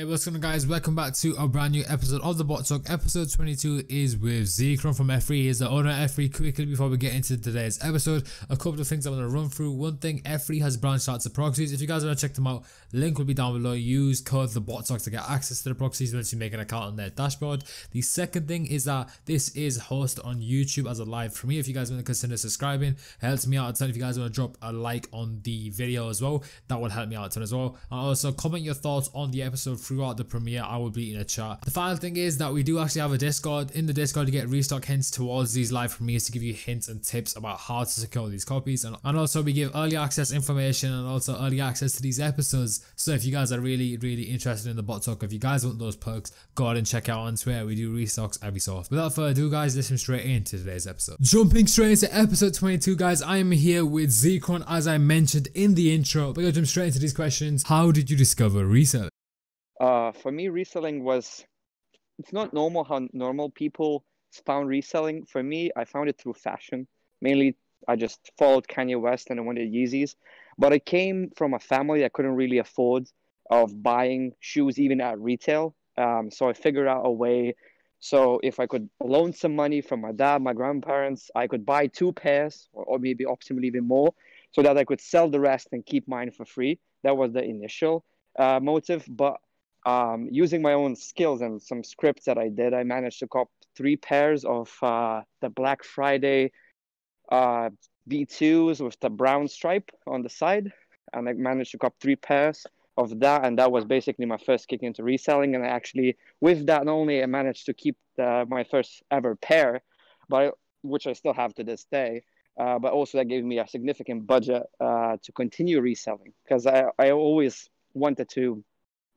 Hey, what's going on, guys? Welcome back to a brand new episode of the Bot Talk. Episode 22 is with Z3kron from F3. He's the owner of F3. Quickly before we get into today's episode, a couple of things I'm going to run through. One thing, F3 has branched out to proxies. If you guys want to check them out, link will be down below. Use code TheBotTalk to get access to the proxies once you make an account on their dashboard. The second thing is that this is hosted on YouTube as a live for me. If you guys want to consider subscribing, it helps me out a ton. If you guys want to drop a like on the video as well, that will help me out a ton as well. And also comment your thoughts on the episode throughout the premiere. I will be in a chat. The final thing is that we do actually have a Discord. In the Discord you get restock hints towards these live premieres to give you hints and tips about how to secure these copies, and also we give early access information and also early access to these episodes. So if you guys are really interested in the Bot Talk, if you guys want those perks, go ahead and check out on Twitter. We do restocks every so often. Without further ado, guys, listen straight into today's episode. Jumping straight into episode 22, guys, I am here with Z3kron as I mentioned in the intro. We're gonna jump straight into these questions. How did you discover reselling? For me, reselling it's not normal how normal people found reselling. For me, I found it through fashion. Mainly, I just followed Kanye West and I wanted Yeezys. But I came from a family that couldn't really afford of buying shoes even at retail. So I figured out a way. So if I could loan some money from my dad, my grandparents, I could buy 2 pairs or maybe optimally even more so that I could sell the rest and keep mine for free. That was the initial motive. But using my own skills and some scripts that I did, I managed to cop 3 pairs of the Black Friday V2s with the brown stripe on the side. And I managed to cop 3 pairs of that. And that was basically my first kick into reselling. And I actually, with that, not only I managed to keep my first ever pair, which I still have to this day, but also that gave me a significant budget to continue reselling. Because I always wanted to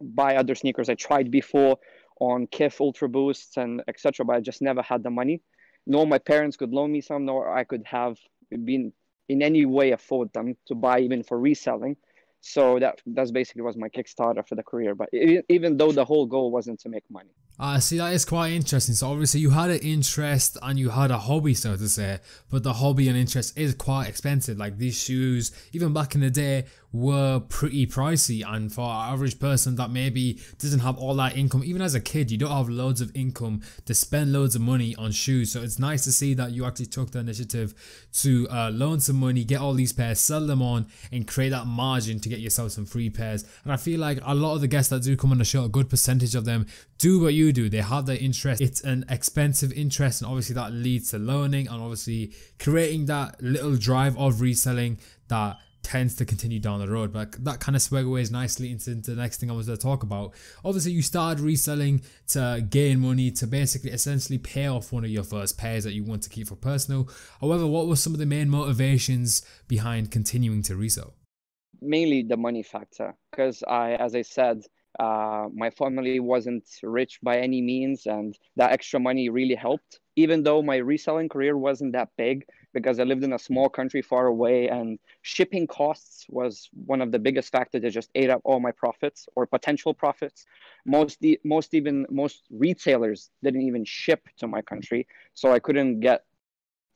buy other sneakers I tried before on Kith Ultra Boosts and etc., but I just never had the money. Nor my parents could loan me some, nor I could have been in any way afford them to buy even for reselling. So that's basically was my Kickstarter for the career. But even though the whole goal wasn't to make money. See, that is quite interesting. So obviously you had an interest and you had a hobby, so to say, but the hobby and interest is quite expensive. Like these shoes, even back in the day, were pretty pricey, and for an average person that maybe doesn't have all that income, even as a kid, you don't have loads of income to spend loads of money on shoes. So it's nice to see that you actually took the initiative to loan some money, get all these pairs, sell them on, and create that margin to get yourself some free pairs. And I feel like a lot of the guests that do come on the show, a good percentage of them do what you do. They have the interest. It's an expensive interest, and obviously that leads to learning and obviously creating that little drive of reselling that tends to continue down the road. But that kind of segues nicely into the next thing I was going to talk about. Obviously you started reselling to gain money, to basically essentially pay off one of your first pairs that you want to keep for personal. However, what were some of the main motivations behind continuing to resell? Mainly the money factor, because as I said, my family wasn't rich by any means, and that extra money really helped. Even though my reselling career wasn't that big, because I lived in a small country far away, and shipping costs was one of the biggest factors that just ate up all my profits or potential profits. Most retailers didn't even ship to my country, so I couldn't get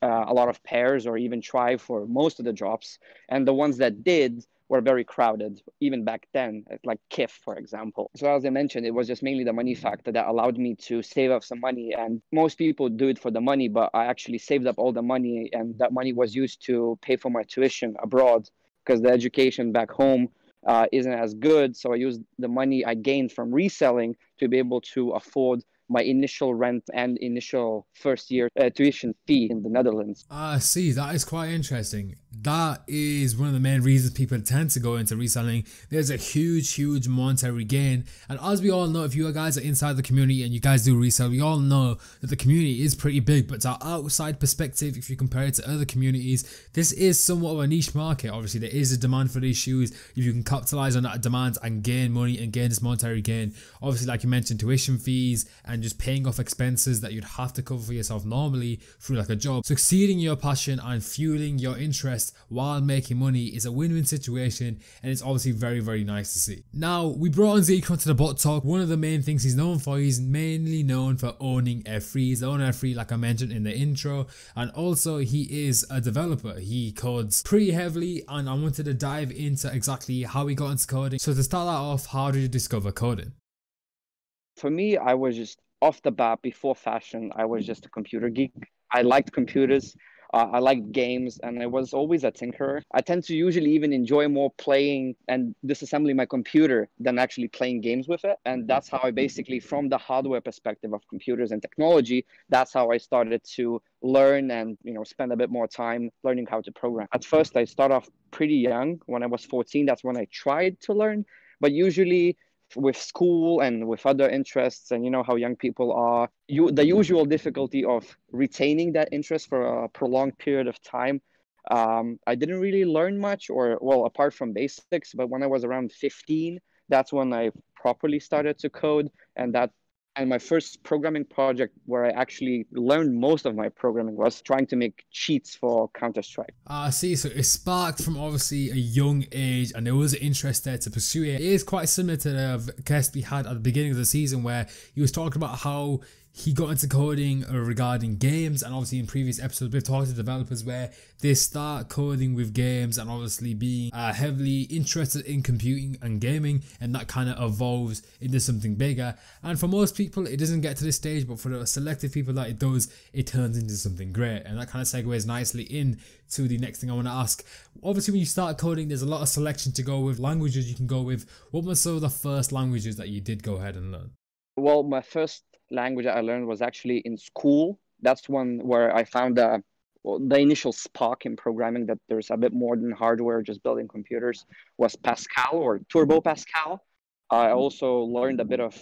a lot of pairs or even try for most of the drops. And the ones that did were very crowded, even back then, like Kith, for example. So as I mentioned, it was just mainly the money factor that allowed me to save up some money. And most people do it for the money, but I actually saved up all the money, and that money was used to pay for my tuition abroad, because the education back home isn't as good. So I used the money I gained from reselling to be able to afford my initial rent and initial first year tuition fee in the Netherlands. See, that is quite interesting. That is one of the main reasons people tend to go into reselling. There's a huge monetary gain, and as we all know, if you guys are inside the community and you guys do resell, we all know that the community is pretty big. But to our outside perspective, if you compare it to other communities, this is somewhat of a niche market. Obviously there is a demand for these shoes. If you can capitalize on that demand and gain money and gain this monetary gain, obviously like you mentioned, tuition fees and just paying off expenses that you'd have to cover for yourself normally through like a job, succeeding your passion and fueling your interest while making money is a win-win situation, and it's obviously very nice to see. Now, we brought on Z3kron to the Bot Talk. One of the main things he's known for, he's mainly known for owning F3. He's the owner of F3, like I mentioned in the intro, and also he is a developer. He codes pretty heavily, and I wanted to dive into exactly how he got into coding. So to start that off, how did you discover coding? For me, I was just off the bat before fashion, I was just a computer geek. I liked computers. I liked games, and I was always a tinkerer. I tend to usually even enjoy more playing and disassembling my computer than actually playing games with it. And that's how I basically, from the hardware perspective of computers and technology, that's how I started to learn and spend a bit more time learning how to program. At first, I started off pretty young. When I was 14, that's when I tried to learn. But usually with school and with other interests, and you know how young people are, the usual difficulty of retaining that interest for a prolonged period of time. I didn't really learn much, or well, apart from basics. But when I was around 15, that's when I properly started to code, and my first programming project where I actually learned most of my programming was trying to make cheats for Counter-Strike. I see. So it sparked from obviously a young age, and there was an interest there to pursue it. It is quite similar to the guest we had at the beginning of the season, where he was talking about how he got into coding regarding games, and obviously in previous episodes we've talked to developers where they start coding with games and obviously being heavily interested in computing and gaming, and that kind of evolves into something bigger. And for most people it doesn't get to this stage, but for the selective people that it does, it turns into something great. And that kind of segues nicely in to the next thing I want to ask. Obviously when you start coding, there's a lot of selection to go with, languages you can go with. What were some of the first languages that you did go ahead and learn? Well, my first language I learned was actually in school. That's one where I found the initial spark in programming, that there's a bit more than hardware, just building computers, was Pascal or Turbo Pascal. I also learned a bit of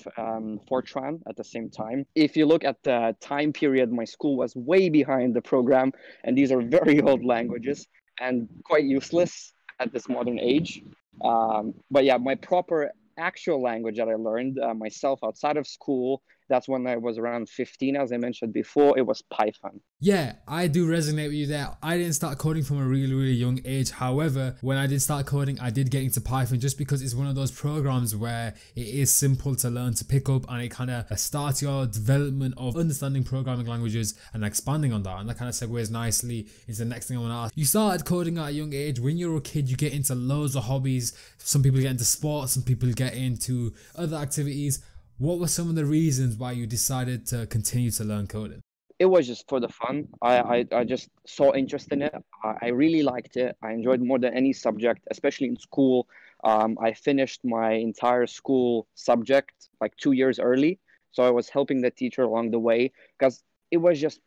Fortran at the same time. If you look at the time period, my school was way behind the program, and these are very old languages and quite useless at this modern age. But yeah, my proper actual language that I learned myself outside of school, that's when I was around 15, as I mentioned before, it was Python. Yeah, I do resonate with you there. I didn't start coding from a really young age. However, when I did start coding, I did get into Python just because it's one of those programs where it is simple to learn, to pick up, and it kind of starts your development of understanding programming languages and expanding on that. And that kind of segues nicely into the next thing I want to ask. You started coding at a young age. When you're a kid, you get into loads of hobbies. Some people get into sports, some people get into other activities. What were some of the reasons why you decided to continue to learn coding? It was just for the fun. I just saw interest in it. I really liked it. I enjoyed more than any subject, especially in school. I finished my entire school subject like 2 years early. So I was helping the teacher along the way because it was just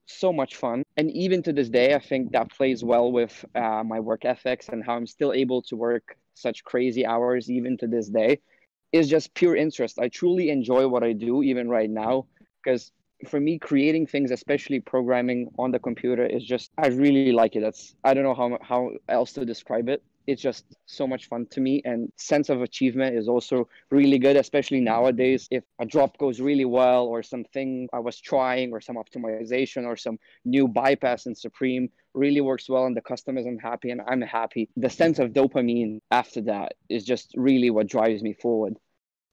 so much fun. And even to this day, I think that plays well with my work ethics and how I'm still able to work such crazy hours even to this day. Is just pure interest. I truly enjoy what I do even right now, because for me, creating things, especially programming on the computer, is just, I really like it. I don't know how else to describe it. It's just so much fun to me, and sense of achievement is also really good, especially nowadays. If a drop goes really well, or something I was trying, or some optimization, or some new bypass in Supreme really works well, and the customers are happy and I'm happy, the sense of dopamine after that is just really what drives me forward.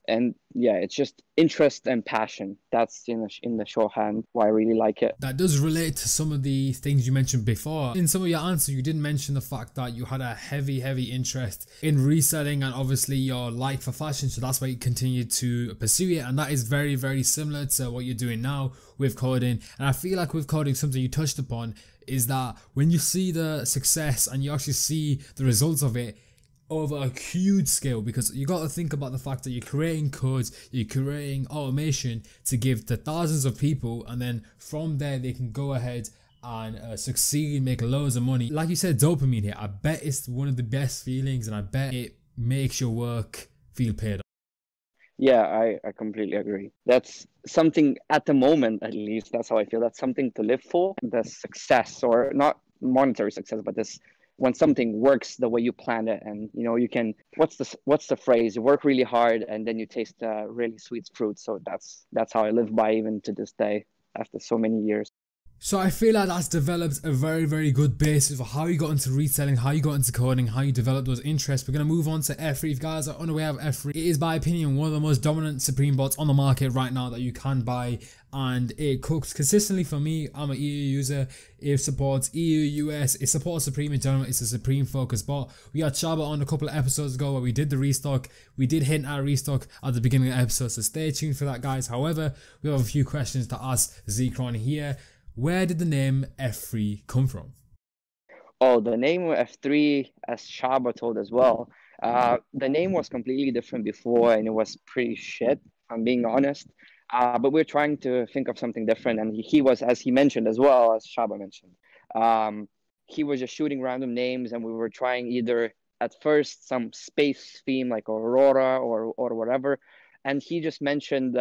And yeah, it's just interest and passion. That's in the shorthand why I really like it. That does relate to some of the things you mentioned before. In some of your answers, you did mention the fact that you had a heavy interest in reselling and obviously your like for fashion. So that's why you continued to pursue it. And that is very similar to what you're doing now with coding. And I feel like with coding, something you touched upon is that when you see the success and you actually see the results of it, over a huge scale, because you got to think about the fact that you're creating codes, you're creating automation to give to thousands of people, and then from there they can go ahead and succeed, make loads of money. Like you said, dopamine here, I bet it's one of the best feelings, and I bet it makes your work feel paid off. Yeah, I completely agree. That's something, at the moment at least, that's how I feel. That's something to live for. The success, or not monetary success, but this, when something works the way you planned it, and you can, what's the phrase, you work really hard and then you taste really sweet fruit. So that's how I live by even to this day after so many years. So I feel like that's developed a very good basis for how you got into reselling, how you got into coding, how you developed those interests. We're going to move on to F3. If you guys are unaware of F3, it is by opinion one of the most dominant Supreme bots on the market right now that you can buy, and it cooks consistently for me. I'm an EU user. It supports EU, US, it supports Supreme in general. It's a Supreme focused bot. We had Chaba on a couple of episodes ago where we did the restock. We did hint at a restock at the beginning of the episode, so stay tuned for that, guys. However, we have a few questions to ask Z3kron here. Where did the name F3 come from? Oh, the name F3, as Shaba told as well, the name was completely different before and it was pretty shit, if I'm being honest. But we're trying to think of something different. And he was, as he mentioned as well, as Shaba mentioned, he was just shooting random names, and we were trying either at first some space theme like Aurora or whatever. And he just mentioned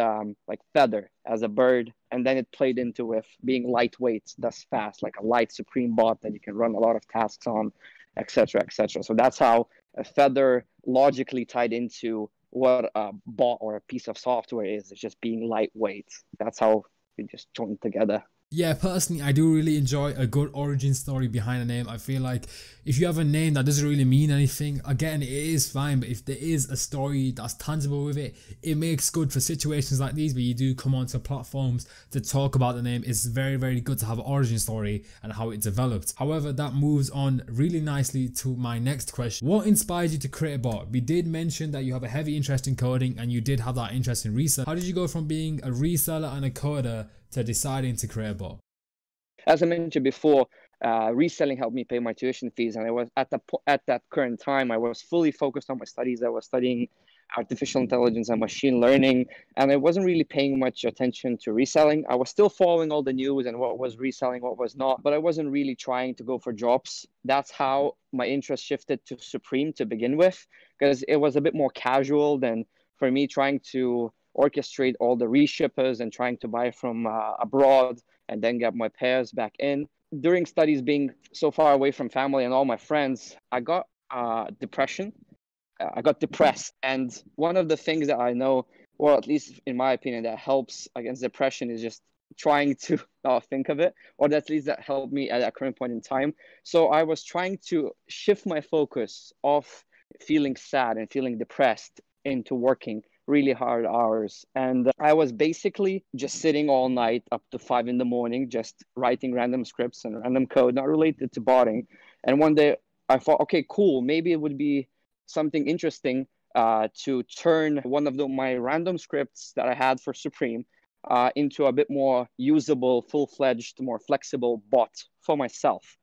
like feather as a bird, and then it played into with being lightweight, thus fast, like a light Supreme bot that you can run a lot of tasks on, etc., etc. So that's how a feather logically tied into what a bot or a piece of software is. It's just being lightweight. That's how we just joined together. Yeah, personally, I do really enjoy a good origin story behind a name. I feel like if you have a name that doesn't really mean anything, again, it is fine. But if there is a story that's tangible with it, it makes good for situations like these where you do come onto platforms to talk about the name. It's very good to have an origin story and how it developed. However, that moves on really nicely to my next question. What inspired you to create a bot? We did mention that you have a heavy interest in coding and you did have that interest in resale. How did you go from being a reseller and a coder to deciding to create a bot? As I mentioned before, reselling helped me pay my tuition fees, and I was at that current time I was fully focused on my studies. I was studying artificial intelligence and machine learning, and I wasn't really paying much attention to reselling. I was still following all the news and what was reselling, what was not, but I wasn't really trying to go for jobs. That's how my interest shifted to Supreme to begin with, because it was a bit more casual than for me trying to orchestrate all the reshippers and trying to buy from abroad and then get my pairs back in. During studies, being so far away from family and all my friends, I got depression. I got depressed. And one of the things that I know, or at least in my opinion, that helps against depression is just trying to not think of it, or at least that helped me at that current point in time. So I was trying to shift my focus off feeling sad and feeling depressed into working really hard hours. And I was basically just sitting all night up to 5 a.m, just writing random scripts and random code, not related to botting. And one day I thought, okay, cool, maybe it would be something interesting to turn one of my random scripts that I had for Supreme into a bit more usable, full-fledged, more flexible bot for myself.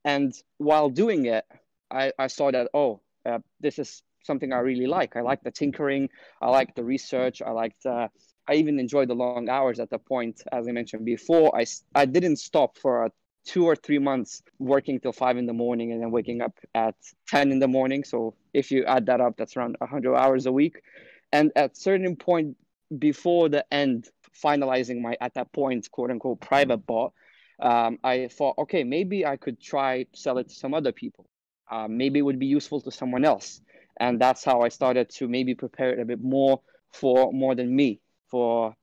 And while doing it, I saw that, this is something I really like. I like the tinkering. I like the research. I even enjoyed the long hours at the point, as I mentioned before. I didn't stop for 2 or 3 months working till 5 a.m. and then waking up at 10 a.m. So if you add that up, that's around 100 hours a week. And at a certain point before the end, finalizing my, at that point, quote unquote, private bot, I thought, okay, maybe I could try to sell it to some other people. Maybe it would be useful to someone else. And that's how I started to maybe prepare it a bit more for more than me, for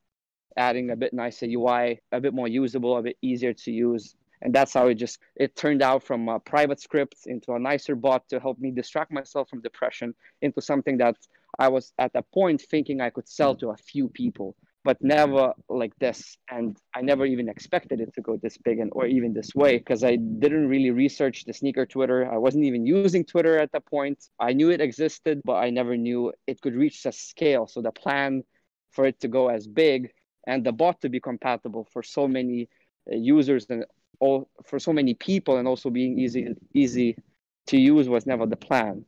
adding a bit nicer UI, a bit more usable, a bit easier to use. And that's how it turned out from a private script into a nicer bot to help me distract myself from depression into something that I was at that point thinking I could sell to a few people, but never like this. And I never even expected it to go this big or even this way, because I didn't really research the sneaker Twitter. I wasn't even using Twitter at that point. I knew it existed, but I never knew it could reach a scale. So the plan for it to go as big and the bot to be compatible for so many users and all for so many people, and also being easy to use, was never the plan.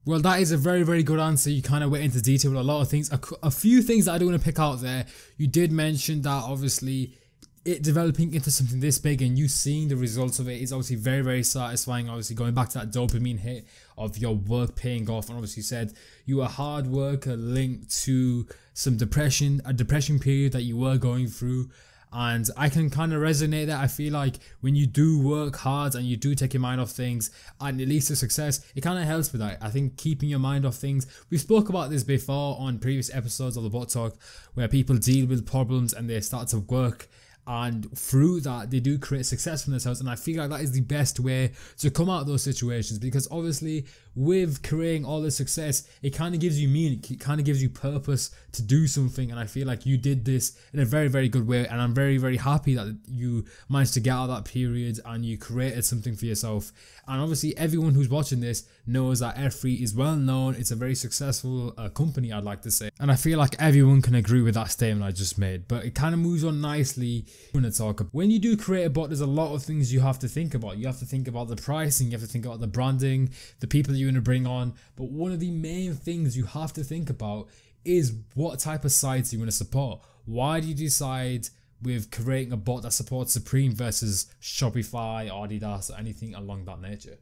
Well, that is a very good answer. You kind of went into detail with a lot of things. A few things that I do want to pick out there. You did mention that obviously it developing into something this big and you seeing the results of it is obviously very satisfying. Obviously going back to that dopamine hit of your work paying off, and obviously you said you were a hard worker linked to some depression, a depression period that you were going through. And I can kind of resonate that. I feel like when you do work hard and you do take your mind off things and it leads to success, it kind of helps with that. I think keeping your mind off things. We spoke about this before on previous episodes of the Bot Talk, where people deal with problems and they start to work and through that they do create success for themselves. And I feel like that is the best way to come out of those situations, because obviously with creating all the success, it kind of gives you meaning, it kind of gives you purpose to do something. And I feel like you did this in a very, very good way, and I'm very, very happy that you managed to get out of that period and you created something for yourself. And obviously everyone who's watching this knows that F3 is well known, it's a very successful company, I'd like to say, and I feel like everyone can agree with that statement I just made. But it kind of moves on nicely when I talk about, when you do create a bot, there's a lot of things you have to think about. You have to think about the pricing, you have to think about the branding, the people that you're going to bring on. But one of the main things you have to think about is what type of sites you want to support. Why do you decide with creating a bot that supports Supreme versus Shopify, Adidas, or anything along that nature?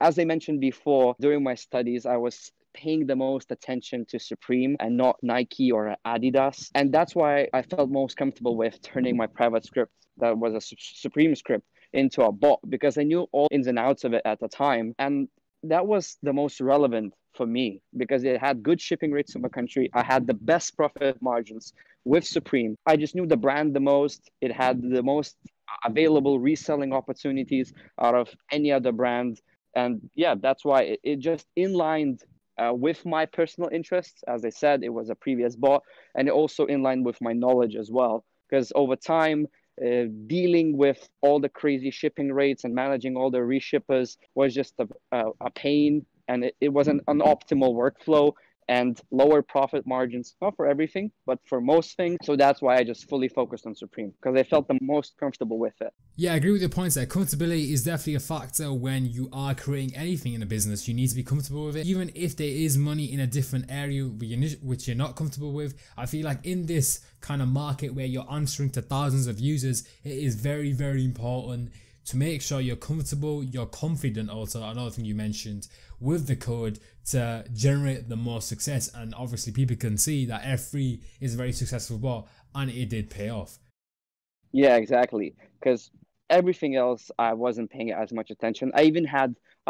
As I mentioned before, during my studies, I was paying the most attention to Supreme and not Nike or Adidas. And that's why I felt most comfortable with turning my private script that was a Supreme script into a bot, because I knew all ins and outs of it at the time. And that was the most relevant for me because it had good shipping rates in my country. I had the best profit margins with Supreme. I just knew the brand the most. It had the most available reselling opportunities out of any other brand. And yeah, that's why it just inlined with my personal interests. As I said, it was a previous bot, and it also inlined with my knowledge as well. Because over time, dealing with all the crazy shipping rates and managing all the reshippers was just a pain, and it was an optimal workflow and lower profit margins, not for everything, but for most things. So that's why I just fully focused on Supreme, because I felt the most comfortable with it. Yeah, I agree with your points there. Comfortability is definitely a factor when you are creating anything in a business. You need to be comfortable with it. Even if there is money in a different area which you're not comfortable with, I feel like in this kind of market where you're answering to thousands of users, it is very, very important to make sure you're comfortable, you're confident also, another thing you mentioned, with the code to generate the most success. And obviously people can see that F3 is a very successful bot, and it did pay off. Yeah, exactly. Because everything else, I wasn't paying as much attention. I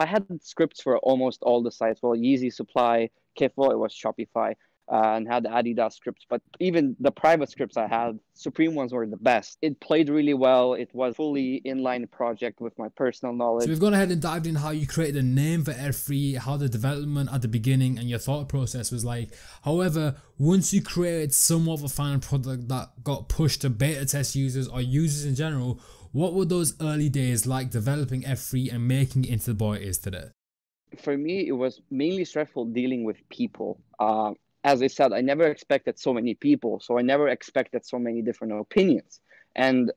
had scripts for almost all the sites. Well, Yeezy Supply, Kifo, it was Shopify, and had Adidas scripts. But even the private scripts I had, Supreme ones were the best. It played really well. It was fully inline project with my personal knowledge. So we've gone ahead and dived in how you created a name for F3, how the development at the beginning and your thought process was like. However, once you created somewhat of a final product that got pushed to beta test users or users in general, what were those early days like developing F3 and making it into the boy it is today? For me, it was mainly stressful dealing with people. As I said, I never expected so many people, so I never expected so many different opinions. And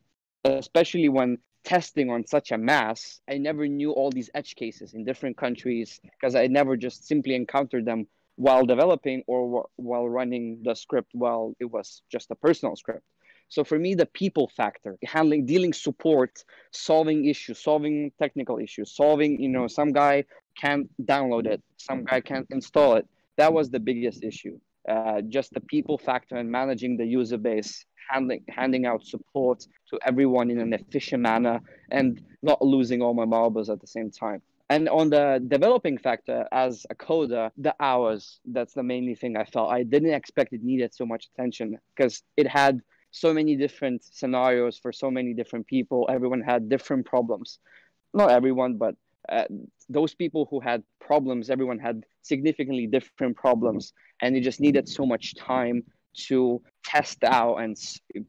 especially when testing on such a mass, I never knew all these edge cases in different countries because I never just simply encountered them while developing or while running the script while it was just a personal script. So for me, the people factor, dealing support, solving issues, solving technical issues, solving, some guy can't download it, some guy can't install it. That was the biggest issue. Just the people factor and managing the user base, handing out support to everyone in an efficient manner and not losing all my marbles at the same time. And on the developing factor, as a coder, the hours, that's the mainly thing I felt. I didn't expect it needed so much attention because it had so many different scenarios for so many different people. Everyone had different problems. Not everyone, but those people who had problems, everyone had significantly different problems. And it just needed so much time to test out and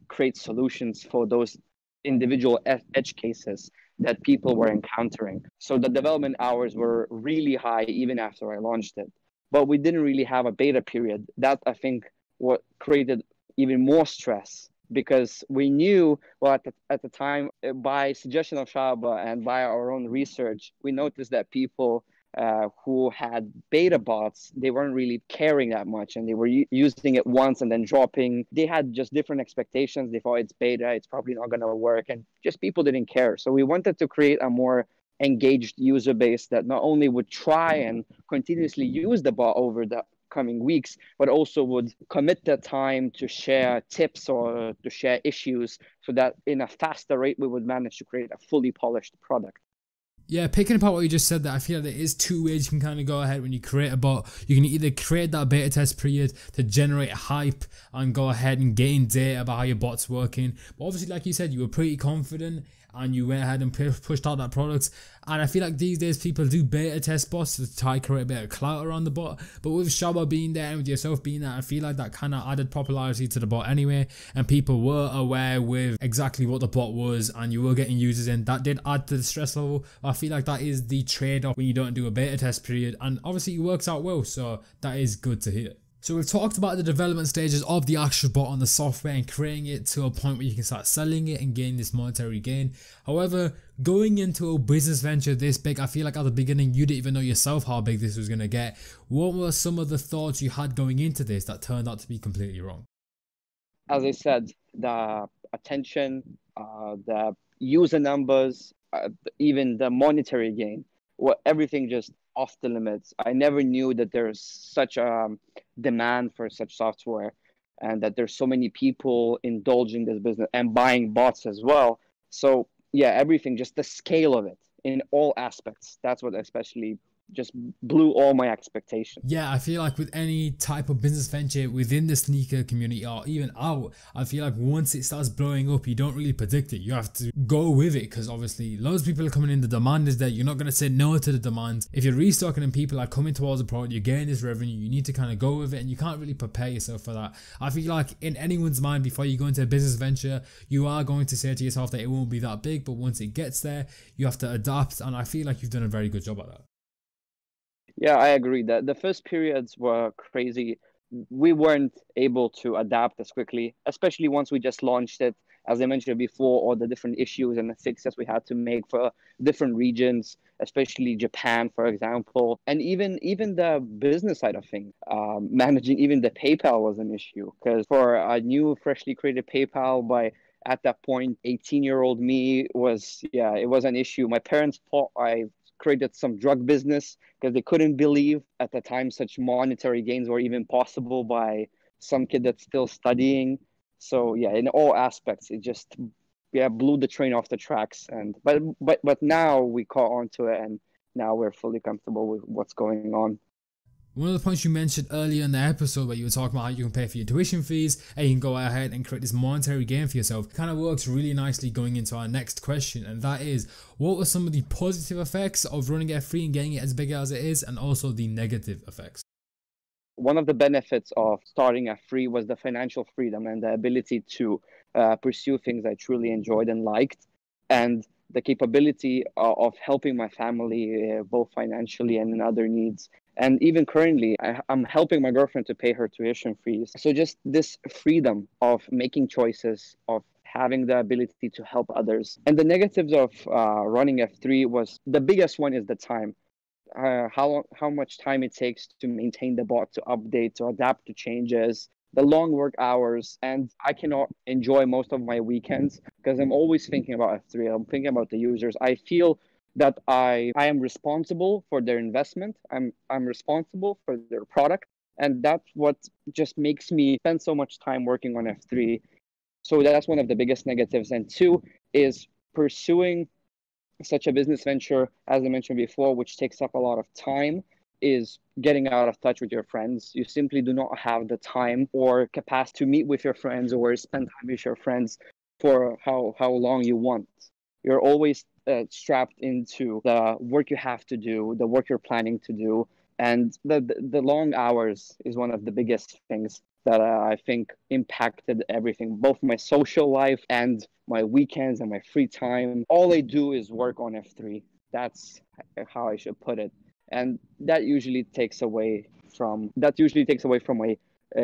create solutions for those individual edge cases that people were encountering. So the development hours were really high even after I launched it. But we didn't really have a beta period. That, I think, what created even more stress, because we knew, well, at the time, by suggestion of Shaba and by our own research, we noticed that people who had beta bots, they weren't really caring that much, and they were using it once and then dropping. They had just different expectations. They thought it's beta, it's probably not going to work, and just people didn't care. So we wanted to create a more engaged user base that not only would try and continuously use the bot over the coming weeks, but also would commit their time to share tips or to share issues so that in a faster rate, we would manage to create a fully polished product. Yeah, picking apart what you just said, that I feel like there is two ways you can kind of go ahead when you create a bot. You can either create that beta test period to generate hype and go ahead and gain data about how your bot's working. But obviously, like you said, you were pretty confident and you went ahead and pushed out that product. And I feel like these days people do beta test bots to try to create a bit of clout around the bot. But with Shaba being there and with yourself being there, I feel like that kind of added popularity to the bot anyway. And people were aware with exactly what the bot was and you were getting users in. That did add to the stress level. I feel like that is the trade-off when you don't do a beta test period. And obviously it works out well, so that is good to hear. So we've talked about the development stages of the actual bot on the software and creating it to a point where you can start selling it and gain this monetary gain. However, going into a business venture this big, I feel like at the beginning you didn't even know yourself how big this was going to get. What were some of the thoughts you had going into this that turned out to be completely wrong? As I said, the attention, the user numbers, even the monetary gain, everything just off the limits. I never knew that there's such a demand for such software and that there's so many people indulging this business and buying bots as well. So yeah, everything, just the scale of it in all aspects. That's what especially just blew all my expectations. Yeah, I feel like with any type of business venture within the sneaker community or even out, I feel like once it starts blowing up, you don't really predict it. You have to go with it because obviously loads of people are coming in. The demand is there. You're not going to say no to the demand. If you're restocking and people are coming towards the product, you're getting this revenue, you need to kind of go with it and you can't really prepare yourself for that. I feel like in anyone's mind before you go into a business venture, you are going to say to yourself that it won't be that big, but once it gets there, you have to adapt, and I feel like you've done a very good job at that. Yeah, I agree that the first periods were crazy. We weren't able to adapt as quickly, especially once we just launched it. As I mentioned before, all the different issues and the fixes we had to make for different regions, especially Japan, for example, and even the business side of things. Managing even the PayPal was an issue because for a new, freshly created PayPal by at that point 18-year-old me it was an issue. My parents thought I created some drug business because they couldn't believe at the time such monetary gains were even possible by some kid that's still studying. So yeah, in all aspects, it just blew the train off the tracks. And but now we caught on to it, and now we're fully comfortable with what's going on. One of the points you mentioned earlier in the episode where you were talking about how you can pay for your tuition fees and you can go ahead and create this monetary gain for yourself kind of works really nicely going into our next question, and that is, what were some of the positive effects of running F3 and getting it as big as it is, and also the negative effects? One of the benefits of starting F3 was the financial freedom and the ability to pursue things I truly enjoyed and liked, and the capability of helping my family both financially and in other needs. And even currently, I'm helping my girlfriend to pay her tuition fees. So just this freedom of making choices, of having the ability to help others. And the negatives of running F3 was, the biggest one is the time. How much time it takes to maintain the bot, to update, to adapt to changes, the long work hours, and I cannot enjoy most of my weekends because I'm always thinking about F3. I'm thinking about the users. I feel that I am responsible for their investment. I'm responsible for their product, and that's what just makes me spend so much time working on F3. So that's one of the biggest negatives. And two is pursuing such a business venture, as I mentioned before, which takes up a lot of time, is getting out of touch with your friends. You simply do not have the time or capacity to meet with your friends or spend time with your friends for how long you want. You're always strapped into the work you have to do, the work you're planning to do. And the long hours is one of the biggest things that I think impacted everything, both my social life and my weekends and my free time. All I do is work on F3. That's how I should put it. And that usually takes away from my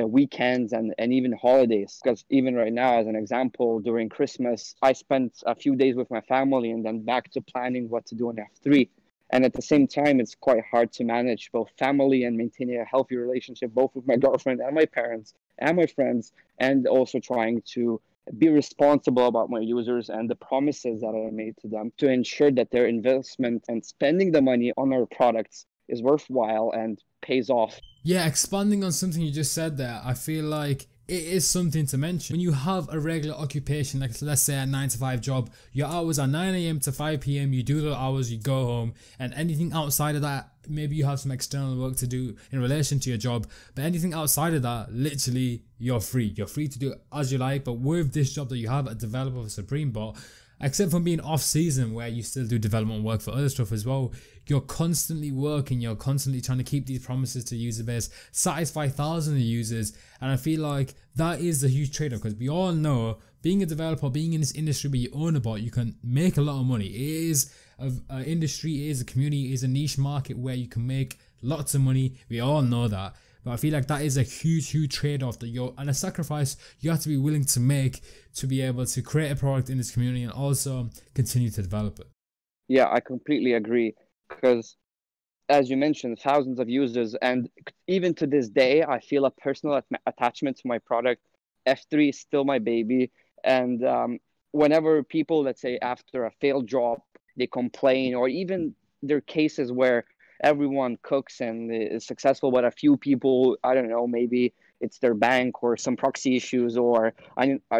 weekends and even holidays. Because even right now, as an example, during Christmas, I spent a few days with my family and then back to planning what to do on F3. And at the same time, it's quite hard to manage both family and maintaining a healthy relationship, both with my girlfriend and my parents and my friends, and also trying to be responsible about my users and the promises that I made to them to ensure that their investment and spending the money on our products is worthwhile and pays off. Yeah, expanding on something you just said there, I feel like it is something to mention. When you have a regular occupation, like let's say a 9 to 5 job, your hours are 9 a.m. to 5 p.m. You do the hours, you go home, and anything outside of that, maybe you have some external work to do in relation to your job, but anything outside of that, literally, you're free. You're free to do it as you like. But with this job that you have, a developer for SupremeBot, except from being off season where you still do development work for other stuff as well, you're constantly working, you're constantly trying to keep these promises to user base, satisfy thousands of users. And I feel like that is the huge trade-off, because we all know being a developer, being in this industry where you own a bot, you can make a lot of money. It is an industry, it is a community, it is a niche market where you can make lots of money. We all know that. But I feel like that is a huge trade-off and a sacrifice you have to be willing to make to be able to create a product in this community and also continue to develop it. Yeah, I completely agree, because as you mentioned, thousands of users, and even to this day, I feel a personal attachment to my product. F3 is still my baby, and whenever people, let's say after a failed job, they complain, or even there are cases where everyone cooks and is successful, but a few people, I don't know, maybe it's their bank or some proxy issues or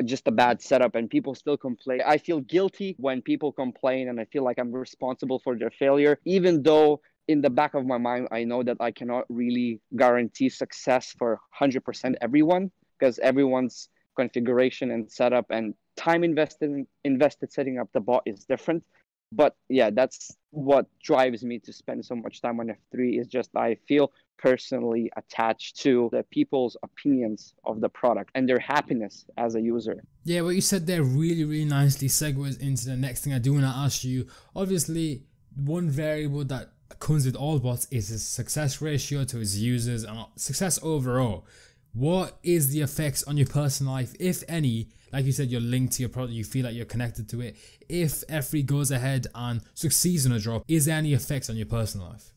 just a bad setup, and people still complain. I feel guilty when people complain, and I feel like I'm responsible for their failure, even though in the back of my mind, I know that I cannot really guarantee success for 100% everyone, because everyone's configuration and setup and time invested setting up the bot is different. But yeah, that's what drives me to spend so much time on F3, is just I feel personally attached to the people's opinions of the product and their happiness as a user. Yeah, what you said there really nicely segues into the next thing I do want to ask you. Obviously, one variable that comes with all bots is its success ratio to its users and success overall. What is the effects on your personal life, if any? Like you said, you're linked to your product, you feel like you're connected to it. If F3 goes ahead and succeeds in a drop, is there any effects on your personal life?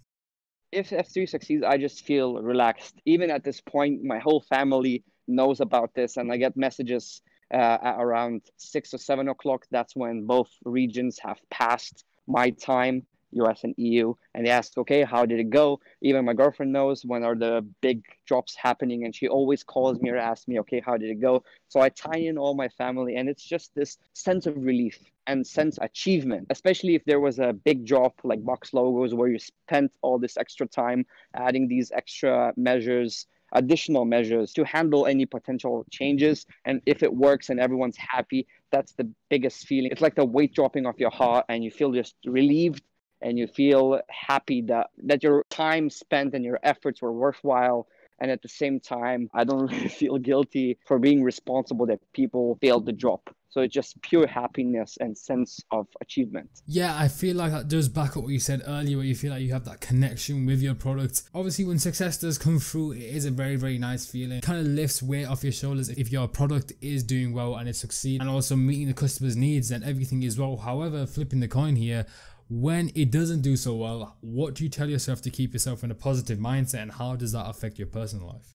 If F3 succeeds, I just feel relaxed. Even at this point, my whole family knows about this, and I get messages at around 6 or 7 o'clock. That's when both regions have passed my time, US and EU, and they ask, okay, how did it go? Even my girlfriend knows when are the big drops happening, and she always calls me or asks me, okay, how did it go? So I tie in all my family, and it's just this sense of relief and sense of achievement, especially if there was a big drop like box logos where you spent all this extra time adding these extra measures, additional measures to handle any potential changes. And if it works and everyone's happy, that's the biggest feeling. It's like the weight dropping off your heart, and you feel just relieved, and you feel happy that your time spent and your efforts were worthwhile. And at the same time, I don't really feel guilty for being responsible that people failed the drop. So it's just pure happiness and sense of achievement. Yeah, I feel like that does back up what you said earlier, where you feel like you have that connection with your product. Obviously, when success does come through, it is a very nice feeling. It kind of lifts weight off your shoulders if your product is doing well and it succeeds, and also meeting the customer's needs and everything as well. However, flipping the coin here, when it doesn't do so well, what do you tell yourself to keep yourself in a positive mindset, and how does that affect your personal life?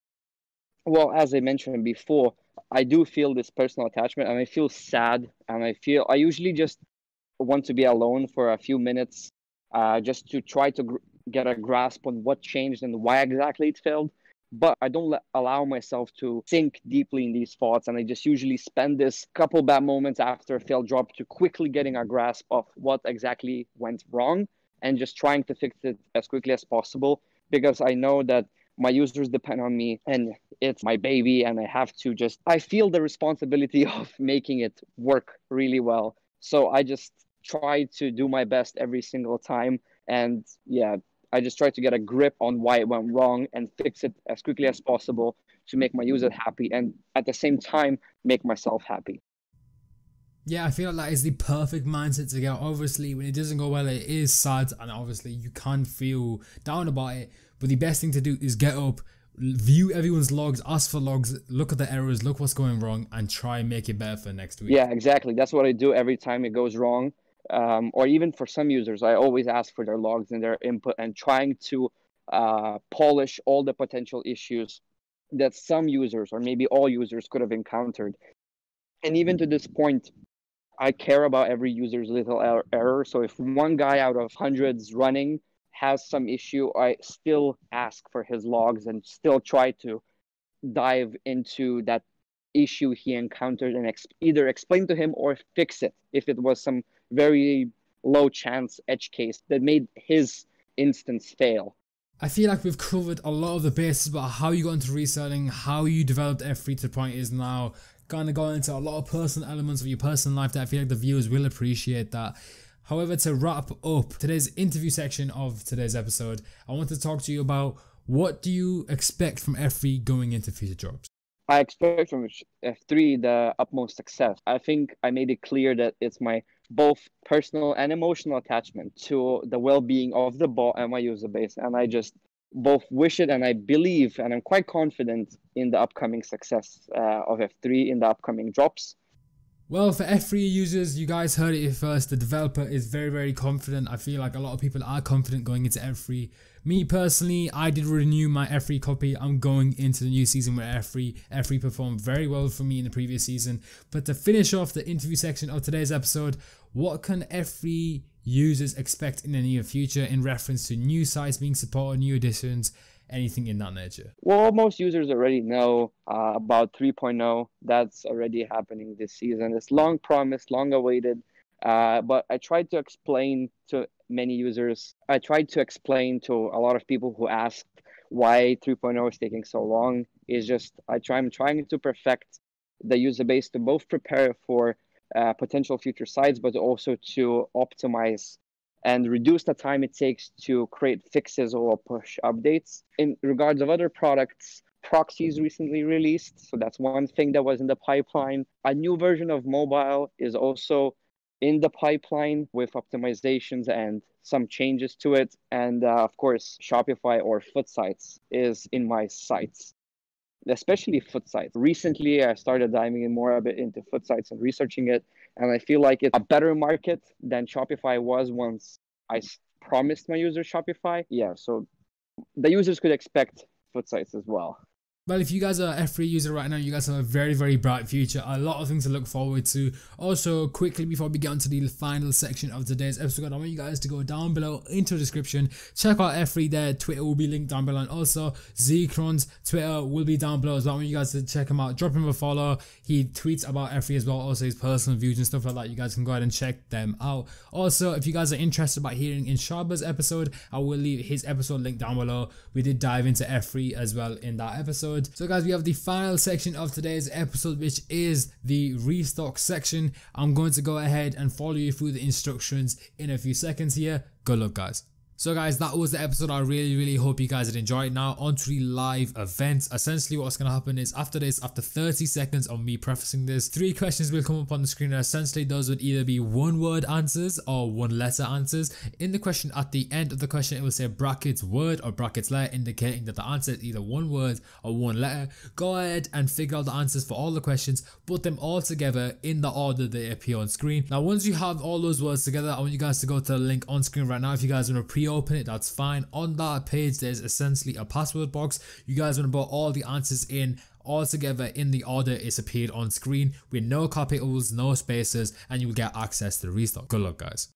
Well, as I mentioned before, I do feel this personal attachment, and I feel sad, and I usually just want to be alone for a few minutes, just to try to get a grasp on what changed and why exactly it failed. But I don't allow myself to sink deeply in these thoughts, and I just usually spend this couple bad moments after a failed drop to quickly getting a grasp of what exactly went wrong and just trying to fix it as quickly as possible, because I know that my users depend on me and it's my baby, and I feel the responsibility of making it work really well. So I just try to do my best every single time. And yeah, I just try to get a grip on why it went wrong and fix it as quickly as possible to make my user happy, and at the same time, make myself happy. Yeah, I feel like that is the perfect mindset to get. Obviously, when it doesn't go well, it is sad, and obviously you can feel down about it. But the best thing to do is get up, view everyone's logs, ask for logs, look at the errors, look what's going wrong, and try and make it better for next week. Yeah, exactly. That's what I do every time it goes wrong. Or even for some users, I always ask for their logs and their input, and trying to polish all the potential issues that some users or maybe all users could have encountered. And even to this point, I care about every user's little error. So if one guy out of hundreds running has some issue, I still ask for his logs and still try to dive into that issue he encountered and either explain to him or fix it if it was some very low chance edge case that made his instance fail. I feel like we've covered a lot of the bases about how you got into reselling, how you developed F3 to the point it is now, kind of got into a lot of personal elements of your personal life that I feel like the viewers will appreciate that. However, to wrap up today's interview section of today's episode, I want to talk to you about what do you expect from F3 going into future jobs? I expect from F3 the utmost success. I think I made it clear that it's my both personal and emotional attachment to the well-being of the bot and my user base. And I just both wish it and I believe and I'm quite confident in the upcoming success of F3 in the upcoming drops. Well, for F3 users, you guys heard it here first. The developer is very, very confident. I feel like a lot of people are confident going into F3. Me personally, I did renew my F3 copy. I'm going into the new season with F3 performed very well for me in the previous season. But to finish off the interview section of today's episode, what can F3 users expect in the near future in reference to new sites being supported, new additions, anything in that nature? Well, most users already know about 3.0. That's already happening this season. It's long promised, long awaited. But I tried to explain to many users. I tried to explain to a lot of people who asked why 3.0 is taking so long. Is just I'm trying to perfect the user base to both prepare for potential future sites, but also to optimize and reduce the time it takes to create fixes or push updates. In regards of other products, proxies recently released, so that's one thing that was in the pipeline. A new version of mobile is also in the pipeline with optimizations and some changes to it. And of course, Shopify or foot sites is in my sights, especially foot sites. Recently, I started diving in more a bit into foot sites and researching it. And I feel like it's a better market than Shopify was once I promised my users Shopify. Yeah, so the users could expect foot sites as well. Well, if you guys are an F3 user right now, you guys have a very, very bright future. A lot of things to look forward to. Also, quickly before we get on to the final section of today's episode, I want you guys to go down below into the description. Check out F3 there. Twitter will be linked down below. And also, Z3kron's Twitter will be down below as well. I want you guys to check him out. Drop him a follow. He tweets about F3 as well. Also, his personal views and stuff like that. You guys can go ahead and check them out. Also, if you guys are interested about hearing Inshaba's episode, I will leave his episode link down below. We did dive into F3 as well in that episode. So guys, we have the final section of today's episode, which is the restock section. I'm going to go ahead and follow you through the instructions in a few seconds here. Good luck, guys. So guys, that was the episode. I really hope you guys did enjoy it. Now onto the live events. Essentially what's going to happen is after this, after 30 seconds of me prefacing this, 3 questions will come up on the screen, and essentially those would either be 1-word answers or 1-letter answers. In the question, at the end of the question, it will say brackets word or brackets letter, indicating that the answer is either 1 word or 1 letter. Go ahead and figure out the answers for all the questions, put them all together in the order they appear on screen. Now once you have all those words together, I want you guys to go to the link on screen right now. If you guys want to pre-open it, that's fine. On that page there's essentially a password box. You guys want to put all the answers in all together in the order it's appeared on screen with no capitals, no spaces, and you will get access to the restock. Good luck, guys.